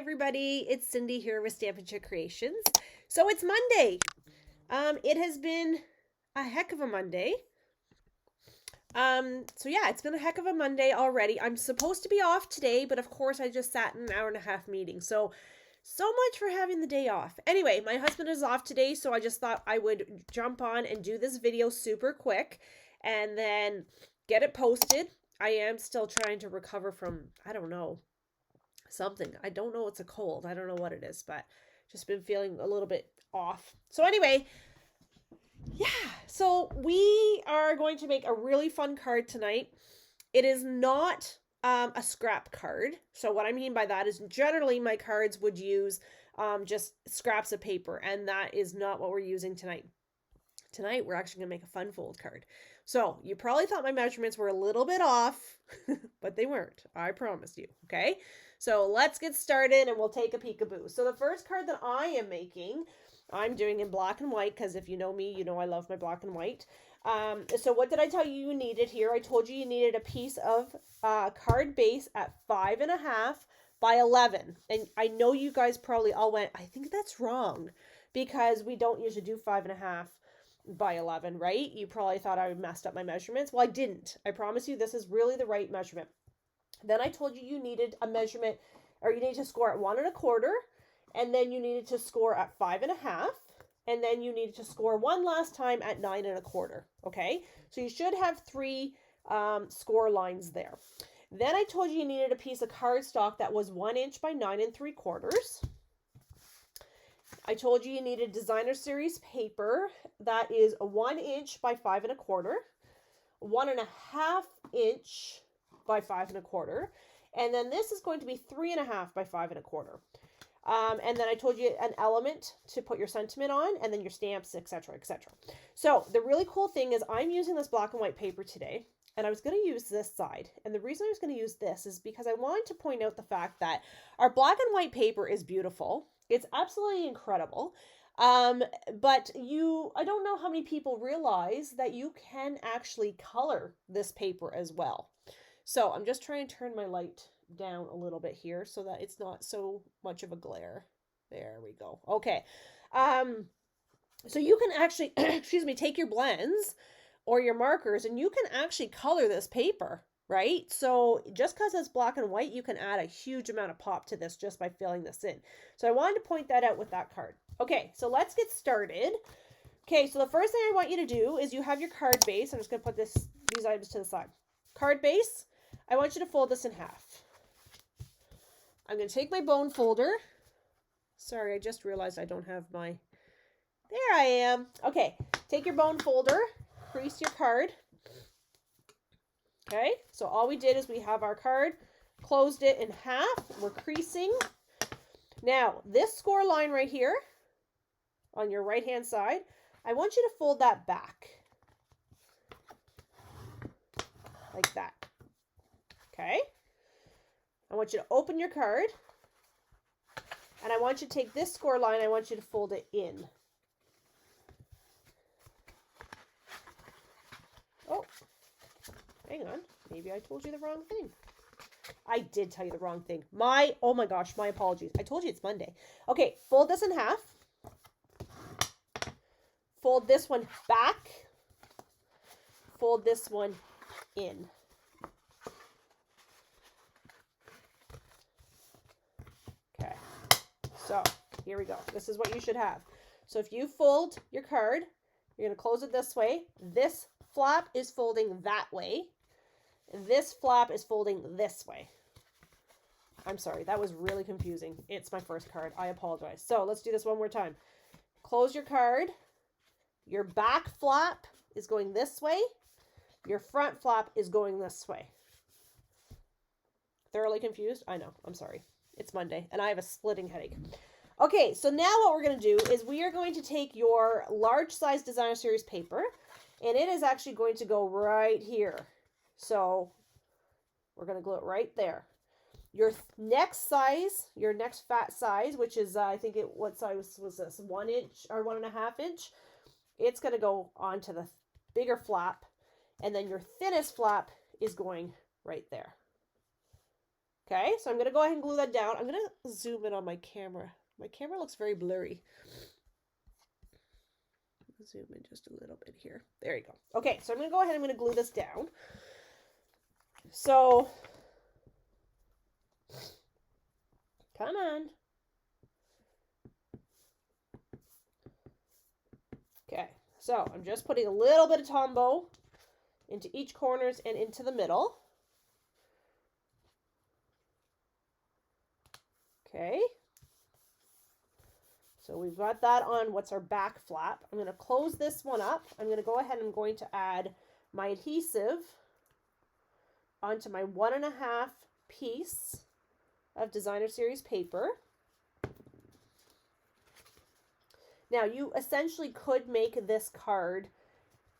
everybody, it's Cindy here with Stampin Creations. So it's Monday. It has been a heck of a Monday. It's been a heck of a Monday already. I'm supposed to be off today, but of course I just sat in an hour and a half meeting. So much for having the day off. Anyway, my husband is off today, so I just thought I would jump on and do this video super quick and then get it posted. I am still trying to recover from, I don't know, something. I don't know, it's a cold. I don't know what it is, but just been feeling a little bit off. So anyway, so we are going to make a really fun card tonight. It is not a scrap card. So what I mean by that is generally my cards would use just scraps of paper, and that is not what we're using tonight. Tonight, we're actually going to make a fun fold card. So you probably thought my measurements were a little bit off, but they weren't. I promised you, okay? So let's get started and we'll take a peekaboo. So the first card that I am making, I'm doing in black and white because if you know me, you know I love my black and white. So what did I tell you needed here? I told you needed a piece of card base at 5.5 by 11. And I know you guys probably all went, I think that's wrong because we don't usually do 5.5 by 11, right? You probably thought I messed up my measurements. Well, I didn't. I promise you this is really the right measurement. Then I told you needed a measurement, or you need to score at 1.25, and then you needed to score at 5.5, and then you needed to score one last time at 9.25. Okay, so you should have 3 score lines there. Then I told you needed a piece of cardstock that was 1 inch by 9 3/4. I told you needed designer series paper that is 1 inch by 5.25, 1.5 inch by 5.25, and then this is going to be 3.5 by 5.25. And then I told you an element to put your sentiment on, and then your stamps, etc., etc. So the really cool thing is I'm using this black and white paper today, and I was going to use this side. And the reason I was going to use this is because I wanted to point out the fact that our black and white paper is beautiful. It's absolutely incredible. But I don't know how many people realize that you can actually color this paper as well. So I'm just trying to turn my light down a little bit here so that it's not so much of a glare. There we go. Okay. So you can actually, take your blends or your markers and you can actually color this paper, right? So just because it's black and white, you can add a huge amount of pop to this just by filling this in. So I wanted to point that out with that card. Okay, so let's get started. Okay, so the first thing I want you to do is you have your card base. I'm just going to put these items to the side. Card base, I want you to fold this in half. I'm going to take my bone folder. Sorry, I just realized I don't have my... There I am. Okay, take your bone folder, crease your card. Okay, so all we did is we have our card, closed it in half. We're creasing. Now, this score line right here on your right-hand side, I want you to fold that back. Like that. Okay? I want you to open your card. And I want you to take this score line, I want you to fold it in. Oh, hang on. Maybe I told you the wrong thing. I did tell you the wrong thing. Oh my gosh, my apologies. I told you it's Monday. Okay, fold this in half. Fold this one back. Fold this one in. Okay, so here we go. This is what you should have. So if you fold your card, you're going to close it this way. This flap is folding that way. This flap is folding this way. I'm sorry, that was really confusing. It's my first card. I apologize. So let's do this one more time. Close your card. Your back flap is going this way. Your front flap is going this way. Thoroughly confused? I know. I'm sorry. It's Monday, and I have a splitting headache. Okay, so now what we're going to do is we are going to take your large size designer series paper, and it is actually going to go right here. So we're going to glue it right there. Your next size, your next fat size, which is, what size was this? 1 inch or 1.5 inch. It's going to go onto the bigger flap. And then your thinnest flap is going right there. Okay, so I'm going to go ahead and glue that down. I'm going to zoom in on my camera. My camera looks very blurry. Zoom in just a little bit here. There you go. Okay, so I'm going to go ahead and I'm going to glue this down. So, come on. Okay, so I'm just putting a little bit of Tombow into each corners and into the middle. Okay. So we've got that on what's our back flap. I'm going to close this one up. I'm going to go ahead and I'm going to add my adhesive onto my 1.5 piece of Designer Series paper. Now you essentially could make this card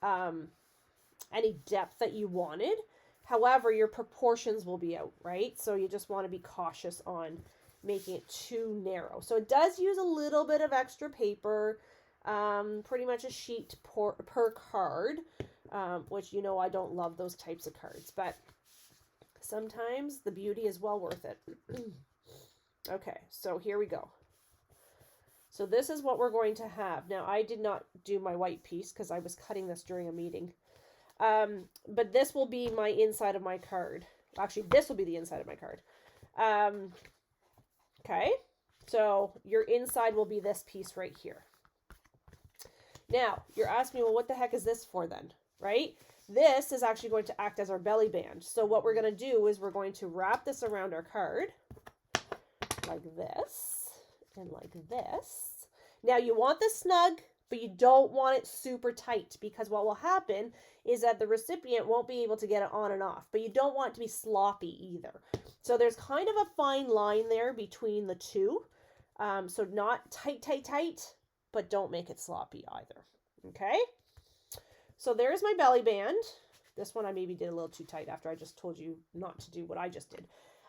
any depth that you wanted. However, your proportions will be out, right? So you just want to be cautious on making it too narrow. So it does use a little bit of extra paper, pretty much a sheet per card, which, you know, I don't love those types of cards, but sometimes the beauty is well worth it. Okay, so here we go. So this is what we're going to have. Now, I did not do my white piece because I was cutting this during a meeting. But this will be my inside of my card. Actually, this will be the inside of my card. Okay, so your inside will be this piece right here. Now, you're asking me, well, what the heck is this for then, right? This is actually going to act as our belly band. So what we're going to do is we're going to wrap this around our card like this and like this. Now, you want this snug, but you don't want it super tight, because what will happen is that the recipient won't be able to get it on and off, but you don't want it to be sloppy either. So there's kind of a fine line there between the two. So not tight, tight, tight, but don't make it sloppy either. Okay. So there's my belly band. This one I maybe did a little too tight after I just told you not to do what I just did.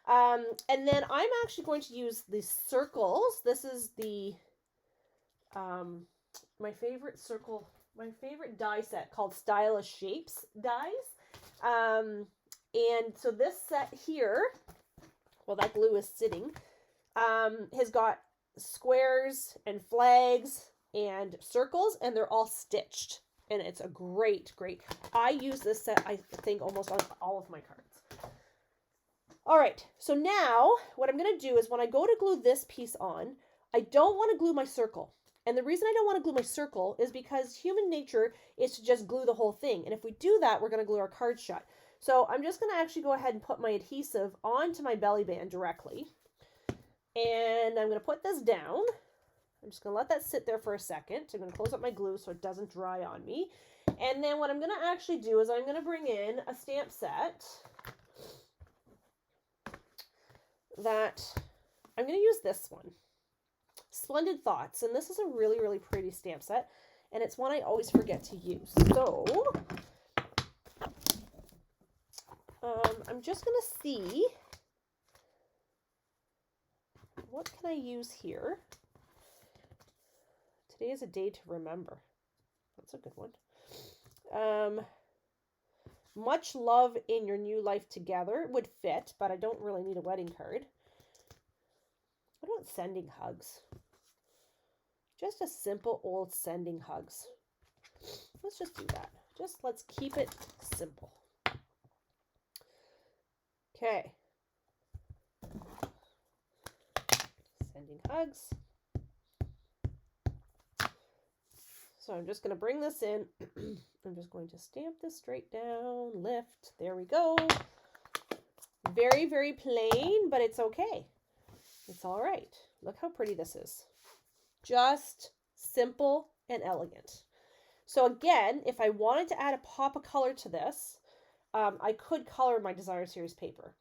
And then I'm actually going to use the circles. This is the, my favorite circle, my favorite die set called Stylish Shapes dies. And so this set here, well, that glue is sitting, has got squares and flags and circles, and they're all stitched. And it's a great, I use this set, I think, almost on all of my cards. All right, so now what I'm going to do is when I go to glue this piece on, I don't want to glue my circle. And the reason I don't want to glue my circle is because human nature is to just glue the whole thing. And if we do that, we're going to glue our card shut. So I'm just going to actually go ahead and put my adhesive onto my belly band directly. And I'm going to put this down. I'm just going to let that sit there for a second. I'm going to close up my glue so it doesn't dry on me. And then what I'm going to actually do is I'm going to bring in a stamp set that I'm going to use this one. Splendid Thoughts. And this is a really, really pretty stamp set. And it's one I always forget to use. So I'm just going to see what can I use here. Today is a day to remember. That's a good one. Much Love in Your New Life Together would fit, but I don't really need a wedding card. What about Sending Hugs? Just a simple old Sending Hugs. Let's just do that. Let's keep it simple. Okay. Sending Hugs. So I'm just going to bring this in. I'm just going to stamp this straight down, lift. There we go. Very, very plain, but it's okay. It's all right. Look how pretty this is. Just simple and elegant. So again, if I wanted to add a pop of color to this, I could color my Designer Series paper.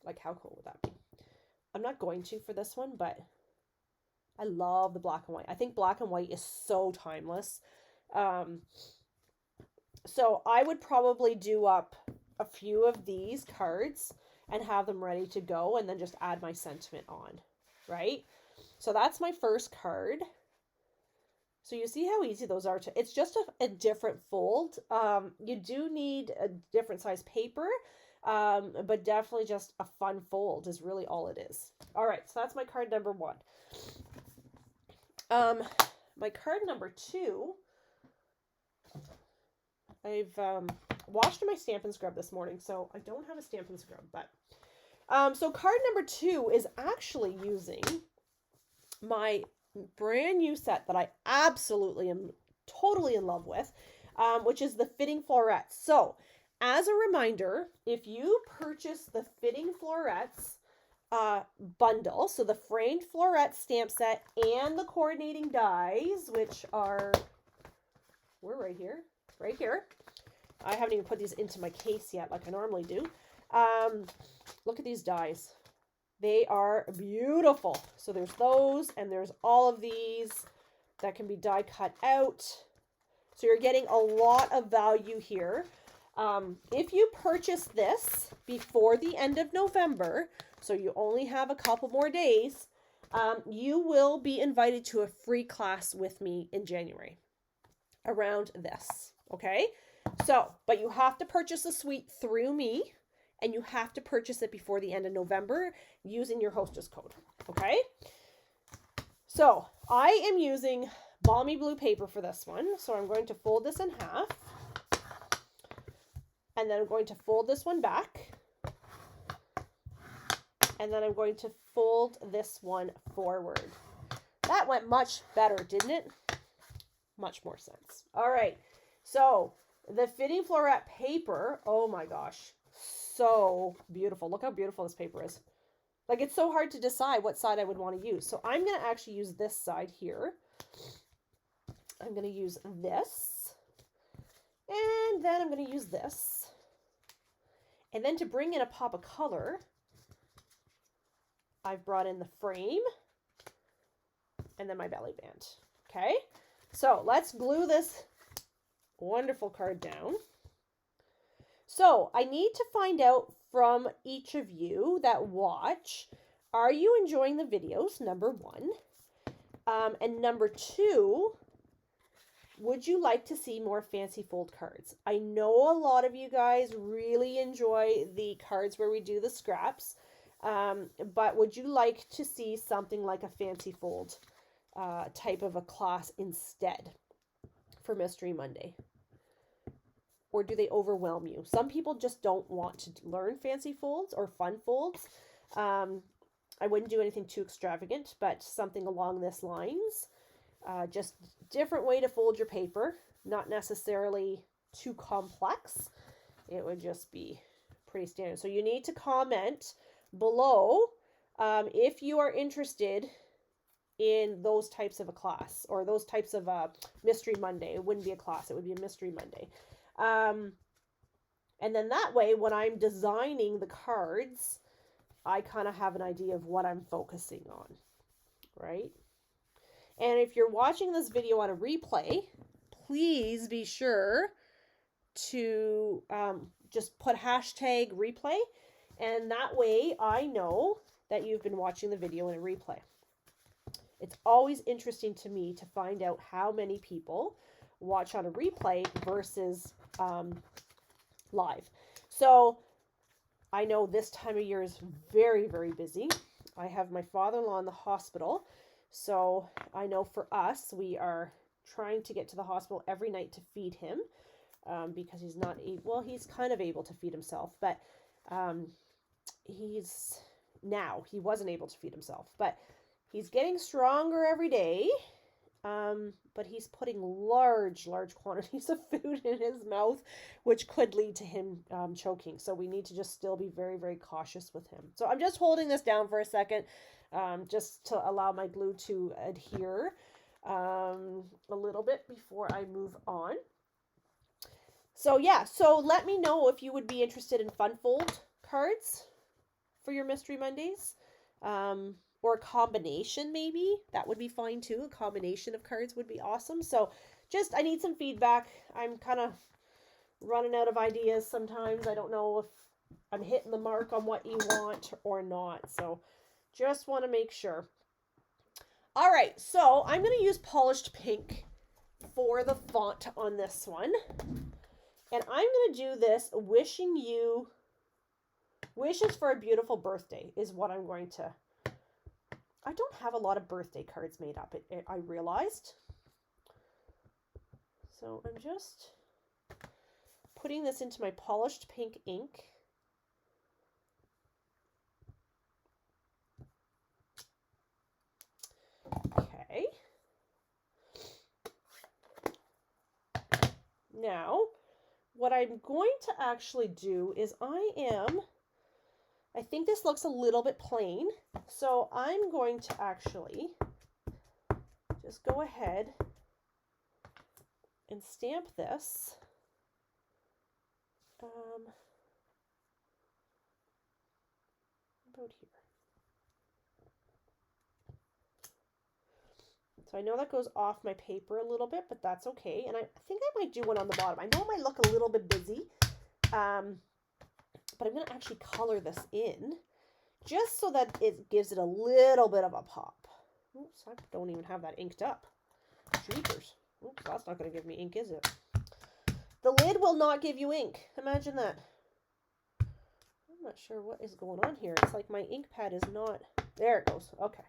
Like, how cool would that be? I'm not going to for this one, but I love the black and white. I think black and white is so timeless. So I would probably do up a few of these cards and have them ready to go, and then just add my sentiment on, right? So that's my first card. So you see how easy those are to, it's just a different fold. You do need a different size paper, but definitely just a fun fold is really all it is. All right, so that's my card number 1. My card number 2, I've washed my Stampin' Scrub this morning, so I don't have a Stampin' Scrub, but so card number 2 is actually using my brand new set that I absolutely am totally in love with, which is the Fitting Florets. So as a reminder, if you purchase the Fitting Florets bundle, so the framed floret stamp set and the coordinating dies, which are, we're right here. I haven't even put these into my case yet like I normally do. Look at these dies. They are beautiful. So there's those, and there's all of these that can be die cut out. So you're getting a lot of value here. If you purchase this before the end of November, so you only have a couple more days, you will be invited to a free class with me in January around this. Okay? So, but you have to purchase the suite through me, and you have to purchase it before the end of November using your hostess code. Okay? So, I am using balmy blue paper for this one. So, I'm going to fold this in half. And then I'm going to fold this one back. And then I'm going to fold this one forward. That went much better, didn't it? Much more sense. All right. So, the Fitting Floret paper, oh my gosh, so beautiful. Look how beautiful this paper is. Like, it's so hard to decide what side I would want to use. So I'm going to actually use this side here. I'm going to use this. And then I'm going to use this. And then to bring in a pop of color, I've brought in the frame and then my belly band. Okay, so let's glue this wonderful card down. So I need to find out from each of you that watch, are you enjoying the videos, number 1? And number 2, would you like to see more fancy fold cards? I know a lot of you guys really enjoy the cards where we do the scraps, but would you like to see something like a fancy fold type of a class instead for Mystery Monday? Or do they overwhelm you? Some people just don't want to learn fancy folds or fun folds. I wouldn't do anything too extravagant, but something along this lines. Just different way to fold your paper, not necessarily too complex. It would just be pretty standard. So you need to comment below if you are interested in those types of a class or those types of a Mystery Monday. It wouldn't be a class, it would be a Mystery Monday. And then that way, when I'm designing the cards, I kind of have an idea of what I'm focusing on, right? And if you're watching this video on a replay, please be sure to just put hashtag replay. And that way I know that you've been watching the video in a replay. It's always interesting to me to find out how many people watch on a replay versus live. So I know this time of year is very, very busy. I have my father-in-law in the hospital. So I know for us, we are trying to get to the hospital every night to feed him because he's not able, well, he's kind of able to feed himself, but he wasn't able to feed himself, but he's getting stronger every day. But he's putting large quantities of food in his mouth, which could lead to him choking. So we need to just still be very, very cautious with him. So I'm just holding this down for a second, just to allow my glue to adhere a little bit before I move on. So yeah, so let me know if you would be interested in fun fold cards for your Mystery Mondays. Or a combination, maybe. That would be fine too. A combination of cards would be awesome. So just, I need some feedback. I'm kind of running out of ideas sometimes. I don't know if I'm hitting the mark on what you want or not. So just want to make sure. All right, so I'm going to use polished pink for the font on this one. And I'm going to do this wishing you Wishes for a beautiful birthday is what I'm going to... I don't have a lot of birthday cards made up, I realized. So I'm just putting this into my polished pink ink. Okay. Now, what I'm going to actually do is I think this looks a little bit plain, so I'm going to actually just go ahead and stamp this. About here. So I know that goes off my paper a little bit, but that's okay. And I think I might do one on the bottom. I know it might look a little bit busy, but I'm going to actually color this in just so that it gives it a little bit of a pop. Oops, I don't even have that inked up. Jeepers. Oops, that's not going to give me ink, is it? The lid will not give you ink. Imagine that. I'm not sure what is going on here. It's like my ink pad is not... There it goes. Okay.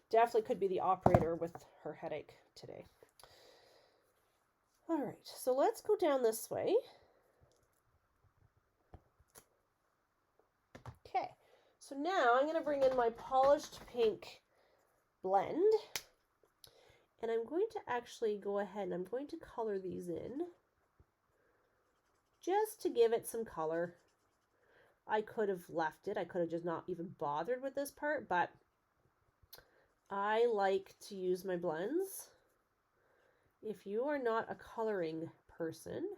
Definitely could be the operator with her headache today. All right, so let's go down this way. Okay, so now I'm going to bring in my polished pink blend. And I'm going to actually go ahead and I'm going to color these in. Just to give it some color. I could have left it. I could have just not even bothered with this part, but I like to use my blends. If you are not a coloring person,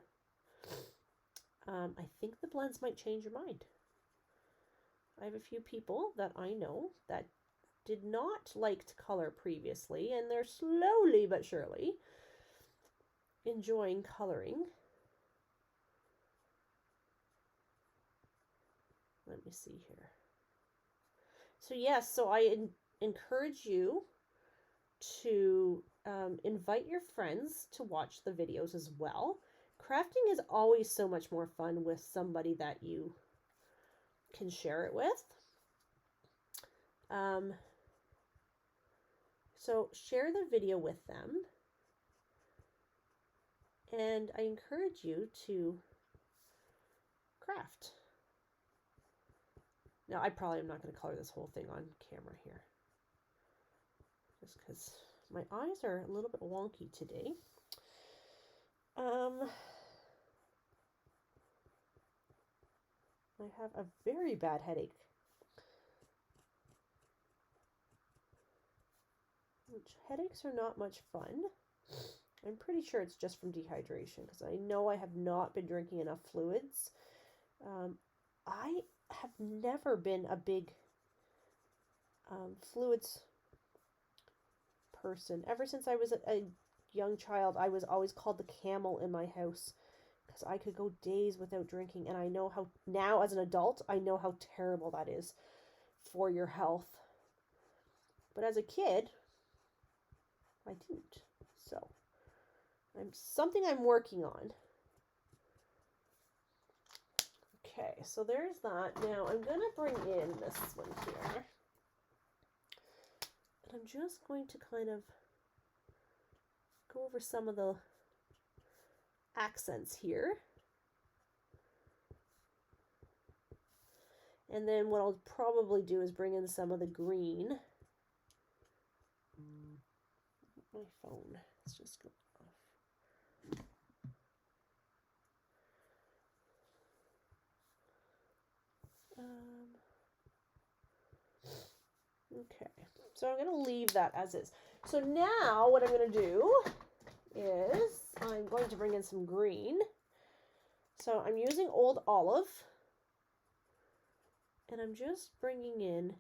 I think the blends might change your mind. I have a few people that I know that did not like to color previously, and they're slowly but surely enjoying coloring. Let me see here. So yes, so I encourage you to invite your friends to watch the videos as well. Crafting is always so much more fun with somebody that you can share it with. So share the video with them. And I encourage you to craft. Now, I probably am not going to color this whole thing on camera here. Just because my eyes are a little bit wonky today. I have a very bad headache. Which headaches are not much fun. I'm pretty sure it's just from dehydration because I know I have not been drinking enough fluids. I have never been a big fluids person. Ever since I was a young child, I was always called the camel in my house because I could go days without drinking. And I know how, now as an adult, I know how terrible that is for your health. But as a kid, I didn't. So, something I'm working on. Okay, so there's that. Now I'm going to bring in this one here. And I'm just going to kind of go over some of the accents here. And then what I'll probably do is bring in some of the green. My phone is just going off. Okay, so I'm going to leave that as is. So now what I'm going to do is I'm going to bring in some green. So I'm using Old Olive. And I'm just bringing in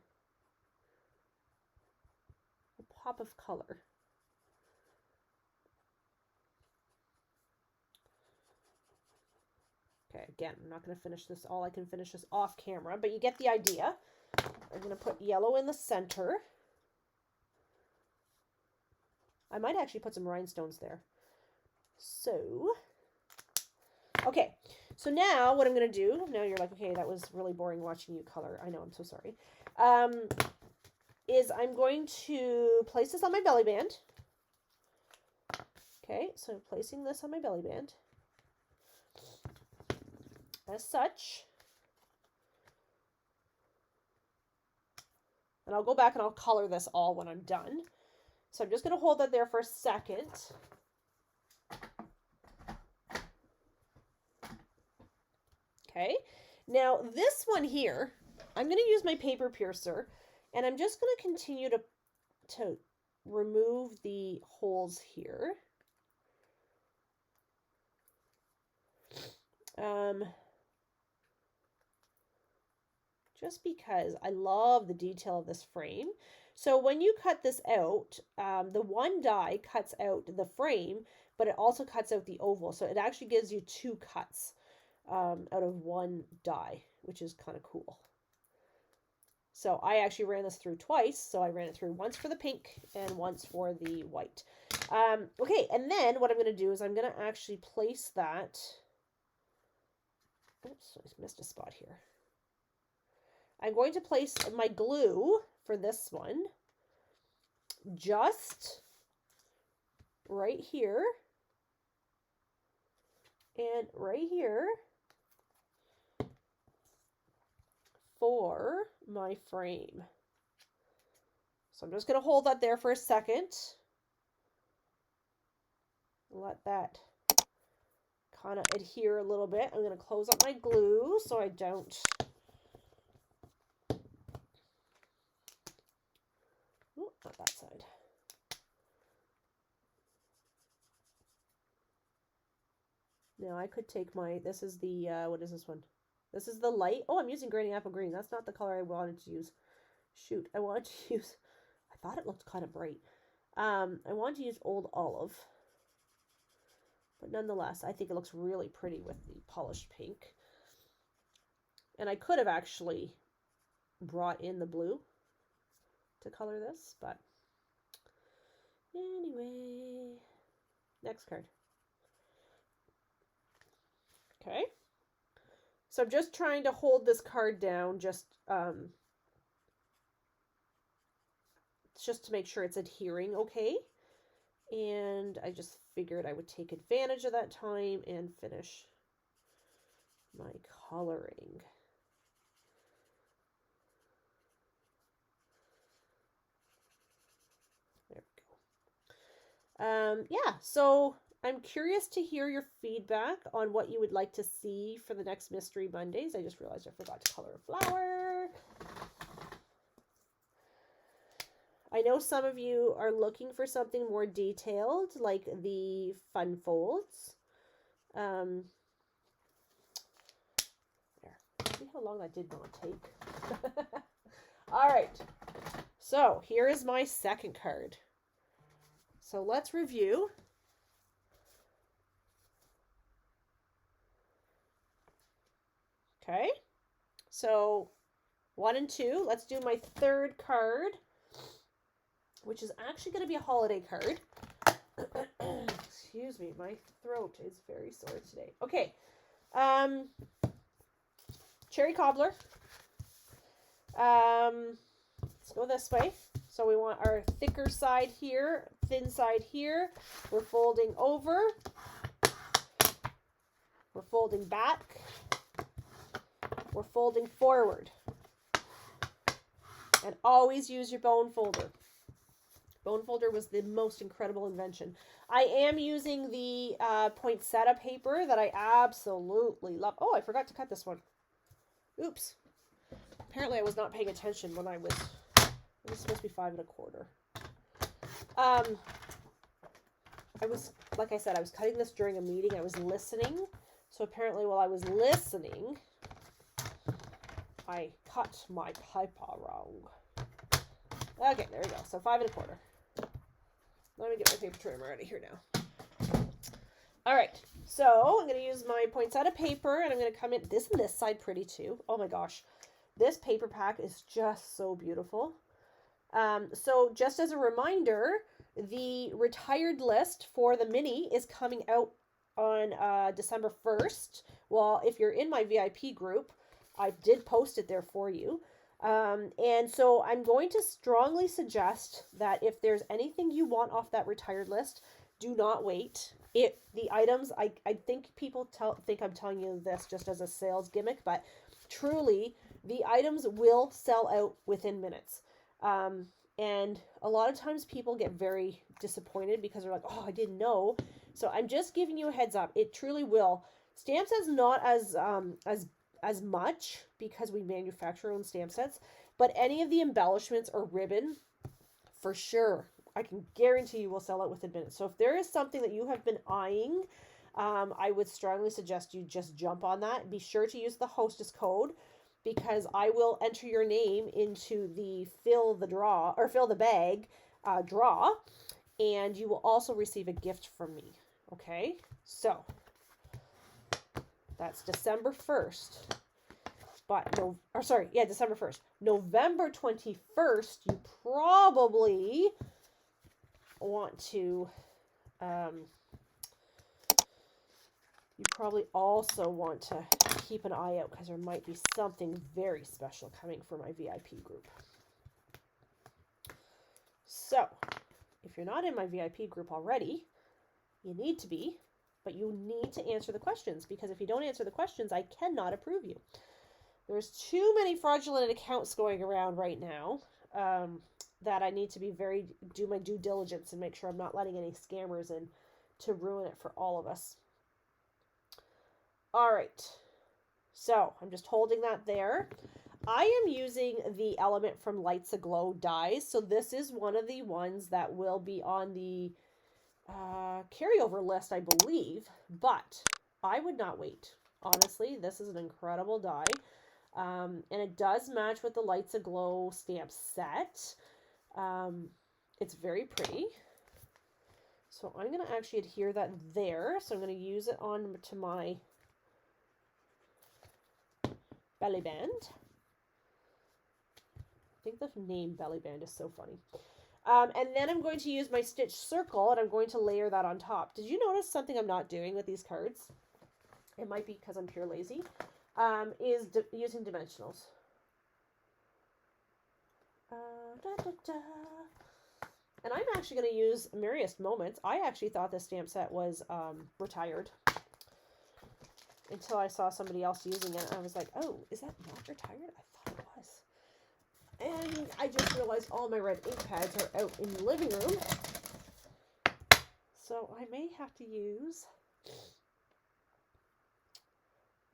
a pop of color. Okay, again, I'm not going to finish this all. I can finish this off camera, but you get the idea. I'm going to put yellow in the center. I might actually put some rhinestones there. So, okay, So now what I'm going to do, now you're like, okay, that was really boring watching you color. I know, I'm so sorry. Is I'm going to place this on my belly band. Okay, so I'm placing this on my belly band. As such. And I'll go back and I'll color this all when I'm done. So I'm just going to hold that there for a second. Okay, now this one here, I'm going to use my paper piercer, and I'm just going to continue to remove the holes here. Just because I love the detail of this frame. So when you cut this out, the one die cuts out the frame, but it also cuts out the oval. So it actually gives you two cuts out of one die, which is kind of cool. So I actually ran this through twice. So I ran it through once for the pink and once for the white. Okay, and then what I'm going to do is I'm going to actually place that. Oops, I missed a spot here. I'm going to place my glue for this one just right here and right here for my frame. So I'm just going to hold that there for a second. Let that kind of adhere a little bit. I'm going to close up my glue so I don't not that side. Now I could take my, this is the, what is this one? This is the light. Oh, I'm using Granny Apple Green. That's not the color I wanted to use. Shoot, I wanted to use, I thought it looked kind of bright. I wanted to use Old Olive. But nonetheless, I think it looks really pretty with the polished pink. And I could have actually brought in the blue to color this, but anyway, next card. Okay, so I'm just trying to hold this card down just to make sure it's adhering okay. And I just figured I would take advantage of that time and finish my coloring. There we go. Yeah, so I'm curious to hear your feedback on what you would like to see for the next Mystery Mondays. I just realized I forgot to color a flower. I know some of you are looking for something more detailed, like the fun folds. There. See how long that did not take. All right. So here is my second card. So let's review. Okay. So 1 and 2. Let's do my third card, which is actually going to be a holiday card. Excuse me, my throat is very sore today. Okay. Cherry Cobbler. Let's go this way. So we want our thicker side here, thin side here. We're folding over. We're folding back. We're folding forward. And always use your bone folder. Bone folder was the most incredible invention. I am using the poinsettia paper that I absolutely love. Oh, I forgot to cut this one. Oops. Apparently I was not paying attention when it was supposed to be 5 1/4. I was, like I said, I was cutting this during a meeting. I was listening. So apparently while I was listening, I cut my paper wrong. Okay, there we go. So 5 1/4. Let me get my paper trimmer out of here now. All right, so I'm going to use my poinsettia paper, and I'm going to come in. Isn't this side pretty too? Oh my gosh. This paper pack is just so beautiful. So just as a reminder, the retired list for the mini is coming out on December 1st. Well, if you're in my VIP group, I did post it there for you. And so I'm going to strongly suggest that if there's anything you want off that retired list, do not wait. The items, I think people think I'm telling you this just as a sales gimmick, but truly, the items will sell out within minutes. And a lot of times people get very disappointed because they're like, oh, I didn't know. So I'm just giving you a heads up. It truly will. Stamp sets not as much because we manufacture our own stamp sets, but any of the embellishments or ribbon, for sure, I can guarantee you will sell out within minutes. So if there is something that you have been eyeing, I would strongly suggest you just jump on that. Be sure to use the hostess code, because I will enter your name into the fill the bag draw, and you will also receive a gift from me. Okay, so that's December 1st. December 1st. November 21st, you probably want to, you probably also want to keep an eye out because there might be something very special coming for my VIP group. So, if you're not in my VIP group already, you need to be, but you need to answer the questions, because if you don't answer the questions, I cannot approve you. There's too many fraudulent accounts going around right now that I need to do my due diligence and make sure I'm not letting any scammers in to ruin it for all of us. All right, so I'm just holding that there. I am using the Element from Lights Aglow dies, so this is one of the ones that will be on the carryover list, I believe, but I would not wait. Honestly, this is an incredible die, and it does match with the Lights Aglow stamp set. It's very pretty. So I'm going to actually adhere that there. So I'm going to use it on to my belly band. I think the name belly band is so funny. And then I'm going to use my stitch circle, and I'm going to layer that on top. Did you notice something I'm not doing with these cards? It might be because I'm pure lazy. Is using dimensionals. And I'm actually going to use Merriest Moments. I actually thought this stamp set was retired until I saw somebody else using it. I was like, oh, is that not retired? I thought it was. And I just realized all my red ink pads are out in the living room. So I may have to use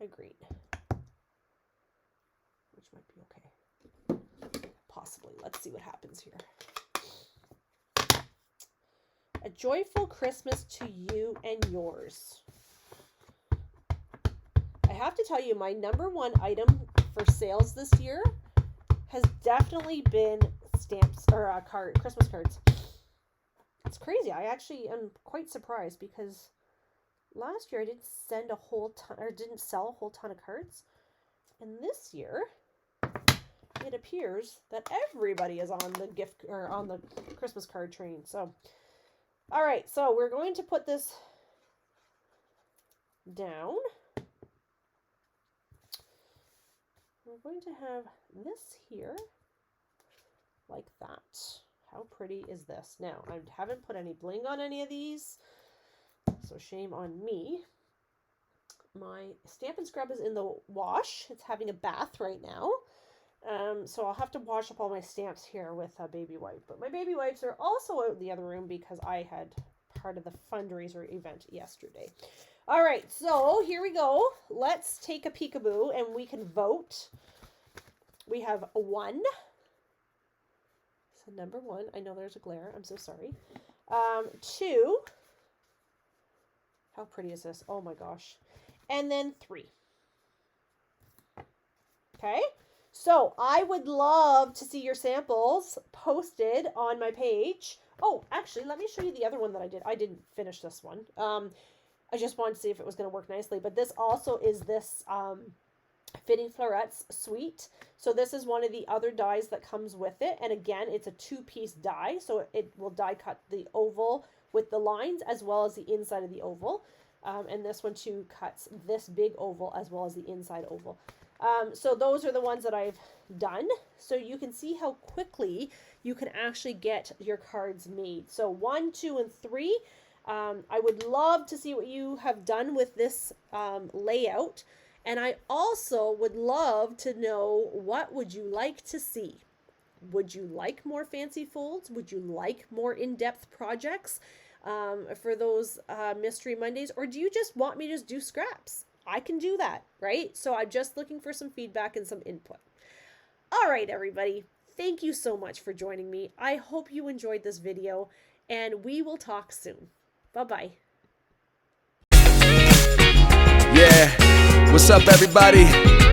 a green, which might be okay. Possibly. Let's see what happens here. A joyful Christmas to you and yours. I have to tell you, my number one item for sales this year has definitely been stamps or Christmas cards. It's crazy. I actually am quite surprised because last year I didn't send a whole ton, or didn't sell a whole ton of cards, and this year it appears that everybody is on the gift or on the Christmas card train. So, all right, so we're going to put this down. We're going to have this here like that. How pretty is this? Now, I haven't put any bling on any of these, so shame on me. My Stampin' Scrub is in the wash. It's having a bath right now. So I'll have to wash up all my stamps here with a baby wipe. But my baby wipes are also out in the other room because I had part of the fundraiser event yesterday. All right, so here we go. Let's take a peekaboo and we can vote. We have 1. So number 1. I know there's a glare. I'm so sorry. 2. How pretty is this? Oh my gosh. And then 3. Okay. So I would love to see your samples posted on my page. Oh, actually, let me show you the other one that I did. I didn't finish this one. I just wanted to see if it was going to work nicely. But this also is this Fitting Florets suite. So this is one of the other dies that comes with it. And again, it's a 2-piece die. So it will die cut the oval with the lines as well as the inside of the oval. And this one too cuts this big oval as well as the inside oval. So those are the ones that I've done. So you can see how quickly you can actually get your cards made. So 1, 2, and 3. I would love to see what you have done with this layout. And I also would love to know, what would you like to see? Would you like more fancy folds? Would you like more in-depth projects for those Mystery Mondays? Or do you just want me to just do scraps? I can do that, right? So I'm just looking for some feedback and some input. All right, everybody. Thank you so much for joining me. I hope you enjoyed this video, and we will talk soon. Bye-bye. Yeah, what's up, everybody?